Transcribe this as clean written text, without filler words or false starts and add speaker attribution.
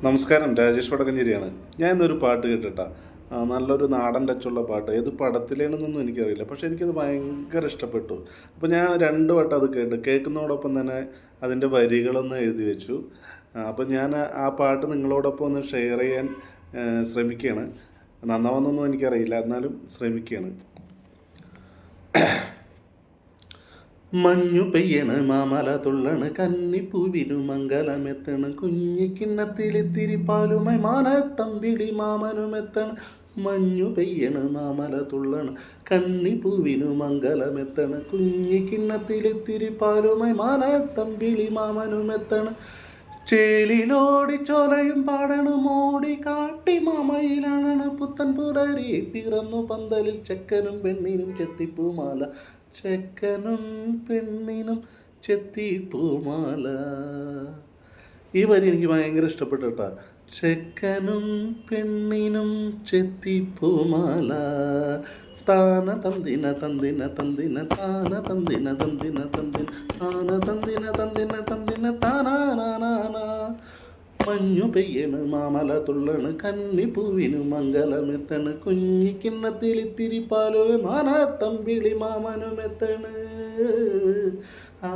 Speaker 1: നമസ്കാരം, രാജേഷ് വടക്കഞ്ചേരിയാണ്. ഞാൻ ഇന്നൊരു പാട്ട് കേട്ടിട്ടാ. നല്ലൊരു നാടൻ ടച്ചുള്ള പാട്ട്. ഏത് പടത്തിലേണെന്നൊന്നും എനിക്കറിയില്ല. പക്ഷേ എനിക്കത് ഭയങ്കര ഇഷ്ടപ്പെട്ടു. അപ്പോൾ ഞാൻ 2 വട്ടം അത് കേൾക്കുന്നതോടൊപ്പം തന്നെ അതിൻ്റെ വരികളൊന്ന് എഴുതി വെച്ചു. അപ്പോൾ ഞാൻ ആ പാട്ട് നിങ്ങളോടൊപ്പം ഒന്ന് ഷെയർ ചെയ്യാൻ ശ്രമിക്കുകയാണ്. നന്നാവുന്നൊന്നും എനിക്കറിയില്ല, എന്നാലും ശ്രമിക്കുകയാണ്. മഞ്ഞു പെയ്യണ് മാമല തുള്ളണ് കന്നിപ്പൂവിനു മംഗലമെത്തണ് കുഞ്ഞിക്കിണ്ണത്തിലിത്തിരി പാലുമായി മാനത്തമ്പിളി മാമനുമെത്തണ്. മഞ്ഞു പെയ്യണ് മാമല തുള്ളണ് കന്നിപ്പൂവിനു മംഗലമെത്തണ് കുഞ്ഞിക്കിണ്ണത്തിലിത്തിരി പാലുമായി മാനത്തമ്പിളി മാമനുമെത്തണ്. ചേലിലോടി ചോലയും പാടണ് മോടി കാട്ടി മാമയിലാണ് പുത്തൻ പുലരി പിറന്നു പന്തലിൽ ചെക്കനും പെണ്ണിനും ചെത്തിപ്പൂമാല. ചെക്കനും പെണ്ണിനും ചെത്തിപ്പൂമാല. ഈ വരി എനിക്ക് ഭയങ്കര ഇഷ്ടപ്പെട്ടു കേട്ടോ. ചെക്കനും പെണ്ണിനും ചെത്തിപ്പൂമാല. താന തന്തിന തന്തിന തന്തിന താന തന്തിന തന്തിന തന്തിന താന തന്തിന തന്തിന തന്തിന താനാനാന. മഞ്ഞു പെയ്യണ് മാമല തുള്ളണ് കന്നിപ്പൂവിനു മംഗലമെത്തണ് കുഞ്ഞിക്കിണ്ണത്തിലിത്തിരി പാലോ മാനത്തമ്പിളി മാമനുമെത്തണ്. ആ